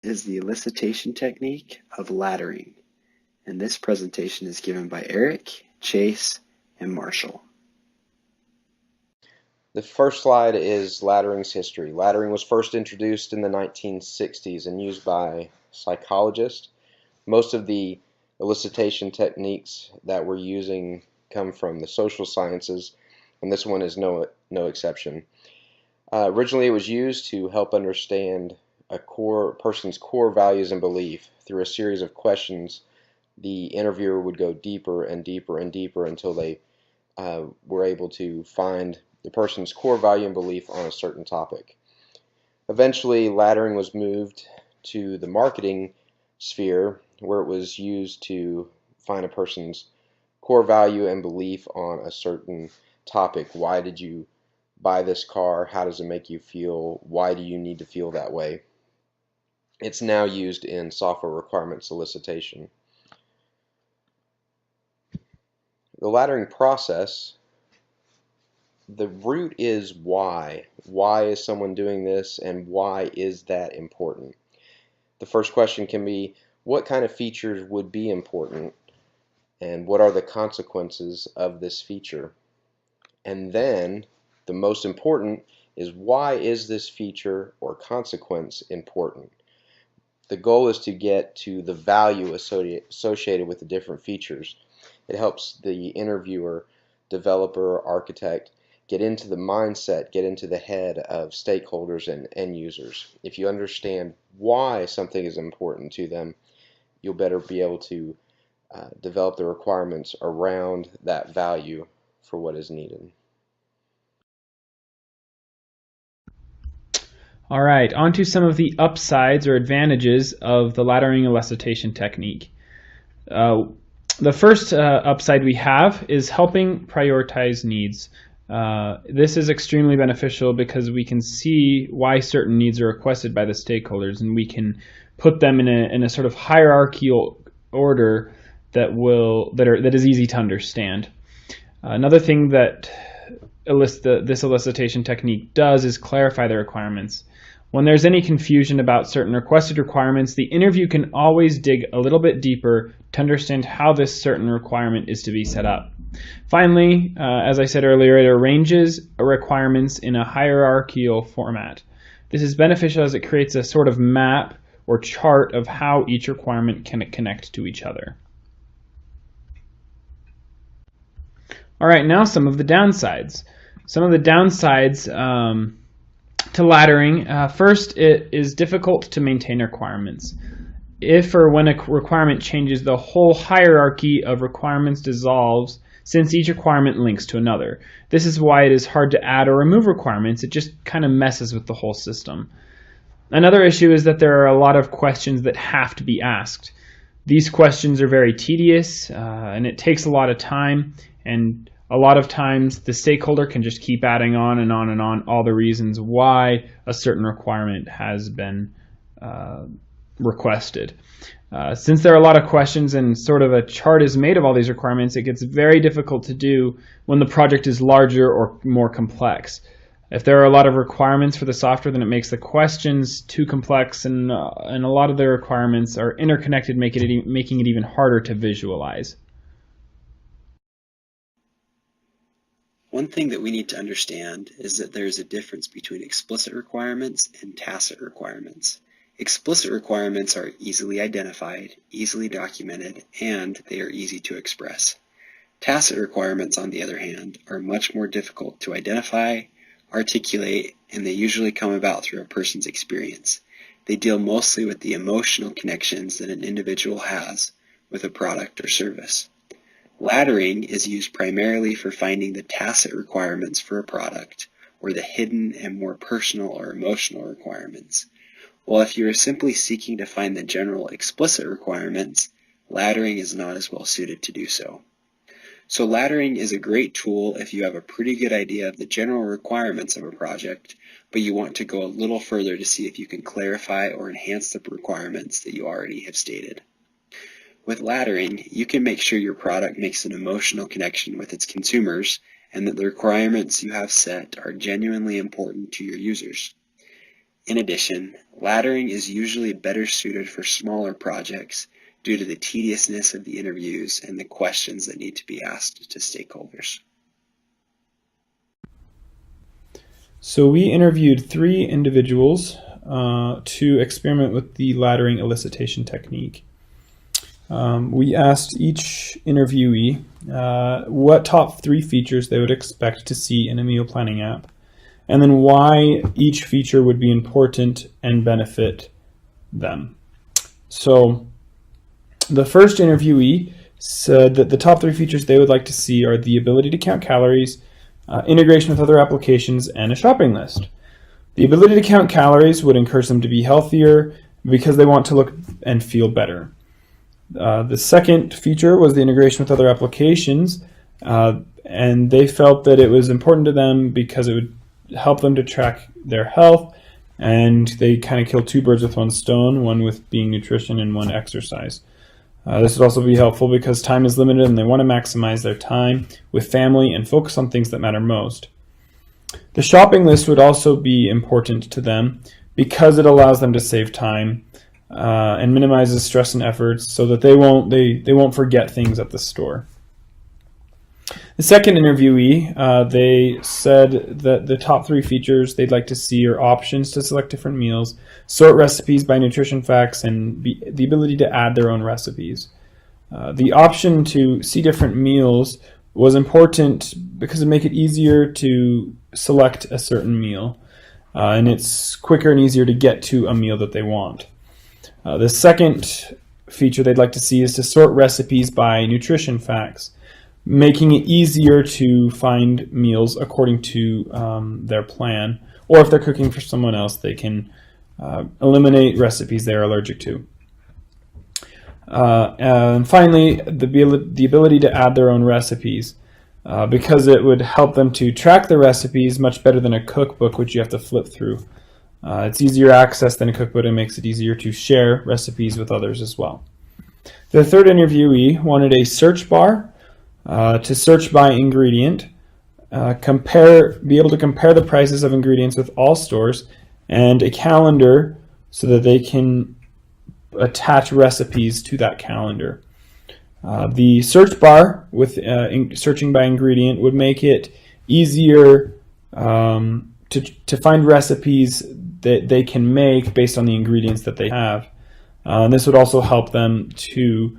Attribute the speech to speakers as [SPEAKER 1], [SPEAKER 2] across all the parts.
[SPEAKER 1] is the elicitation technique of laddering, and this presentation is given by Eric, Chase, and Marshall.
[SPEAKER 2] The first slide is laddering's history. Laddering was first introduced in the 1960s and used by psychologists. Most of the elicitation techniques that we're using come from the social sciences, and this one is no exception. Originally, it was used to help understand a person's core values and belief. Through a series of questions, the interviewer would go deeper and deeper and deeper until they were able to find the person's core value and belief on a certain topic. Eventually, laddering was moved to the marketing sphere, where it was used to find a person's core value and belief on a certain topic. Why did you buy this car? How does it make you feel? Why do you need to feel that way? It's now used in software requirement solicitation. The laddering process, the root is why. Why is someone doing this, and why is that important? The first question can be, what kind of features would be important, and what are the consequences of this feature? And then, the most important is, why is this feature or consequence important? The goal is to get to the value associated with the different features. It helps the interviewer, developer, architect get into the mindset, get into the head of stakeholders and end users. If you understand why something is important to them, you'll better be able to develop the requirements around that value for what is needed.
[SPEAKER 3] All right, on to some of the upsides or advantages of the laddering elicitation technique. The first upside we have is helping prioritize needs. This is extremely beneficial because we can see why certain needs are requested by the stakeholders, and we can put them in a sort of hierarchical order that is easy to understand. Another thing that this elicitation technique does is clarify the requirements. When there's any confusion about certain requested requirements, the interview can always dig a little bit deeper to understand how this certain requirement is to be set up. Finally, as I said earlier, it arranges requirements in a hierarchical format. This is beneficial as it creates a sort of map or chart of how each requirement can connect to each other. All right, now some of the downsides. Some of the downsides to laddering. First, it is difficult to maintain requirements. If or when a requirement changes, the whole hierarchy of requirements dissolves, since each requirement links to another. This is why it is hard to add or remove requirements. It just kind of messes with the whole system. Another issue is that there are a lot of questions that have to be asked. These questions are very tedious, and it takes a lot of time, and a lot of times the stakeholder can just keep adding on and on and on all the reasons why a certain requirement has been requested. Since there are a lot of questions and sort of a chart is made of all these requirements, it gets very difficult to do when the project is larger or more complex. If there are a lot of requirements for the software, then it makes the questions too complex, and a lot of the requirements are interconnected, making it even harder to visualize.
[SPEAKER 1] One thing that we need to understand is that there is a difference between explicit requirements and tacit requirements. Explicit requirements are easily identified, easily documented, and they are easy to express. Tacit requirements, on the other hand, are much more difficult to identify, articulate, and they usually come about through a person's experience. They deal mostly with the emotional connections that an individual has with a product or service. Laddering is used primarily for finding the tacit requirements for a product, or the hidden and more personal or emotional requirements. While if you are simply seeking to find the general explicit requirements, laddering is not as well suited to do so. So laddering is a great tool if you have a pretty good idea of the general requirements of a project, but you want to go a little further to see if you can clarify or enhance the requirements that you already have stated. With laddering, you can make sure your product makes an emotional connection with its consumers and that the requirements you have set are genuinely important to your users. In addition, laddering is usually better suited for smaller projects due to the tediousness of the interviews and the questions that need to be asked to stakeholders.
[SPEAKER 3] So we interviewed 3 individuals to experiment with the laddering elicitation technique. We asked each interviewee what top 3 features they would expect to see in a meal planning app, and then why each feature would be important and benefit them. So the first interviewee said that the top 3 features they would like to see are the ability to count calories, integration with other applications, and a shopping list. The ability to count calories would encourage them to be healthier because they want to look and feel better. The second feature was the integration with other applications, and they felt that it was important to them because it would help them to track their health, and they kind of kill 2 birds with 1 stone, one with being nutrition and one exercise. This would also be helpful because time is limited and they want to maximize their time with family and focus on things that matter most. The shopping list would also be important to them because it allows them to save time and minimizes stress and efforts so that they won't forget things at the store. The second interviewee, they said that the top 3 features they'd like to see are options to select different meals, sort recipes by nutrition facts, and the ability to add their own recipes. The option to see different meals was important because it would make it easier to select a certain meal, and it's quicker and easier to get to a meal that they want. The second feature they'd like to see is to sort recipes by nutrition facts, making it easier to find meals according to their plan, or if they're cooking for someone else, they can eliminate recipes they are allergic to. And finally, the ability to add their own recipes, because it would help them to track the recipes much better than a cookbook, which you have to flip through. It's easier access than a cookbook and makes it easier to share recipes with others as well. The third interviewee wanted a search bar to search by ingredient, be able to compare the prices of ingredients with all stores, and a calendar so that they can attach recipes to that calendar. The search bar with searching by ingredient would make it easier to find recipes that they can make based on the ingredients that they have. And this would also help them to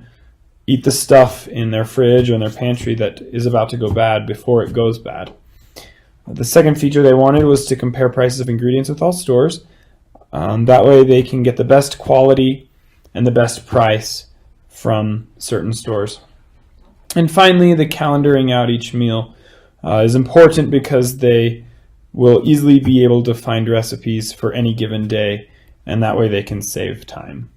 [SPEAKER 3] eat the stuff in their fridge or in their pantry that is about to go bad before it goes bad. The second feature they wanted was to compare prices of ingredients with all stores. That way they can get the best quality and the best price from certain stores. And finally, the calendaring out each meal is important because they will easily be able to find recipes for any given day, and that way they can save time.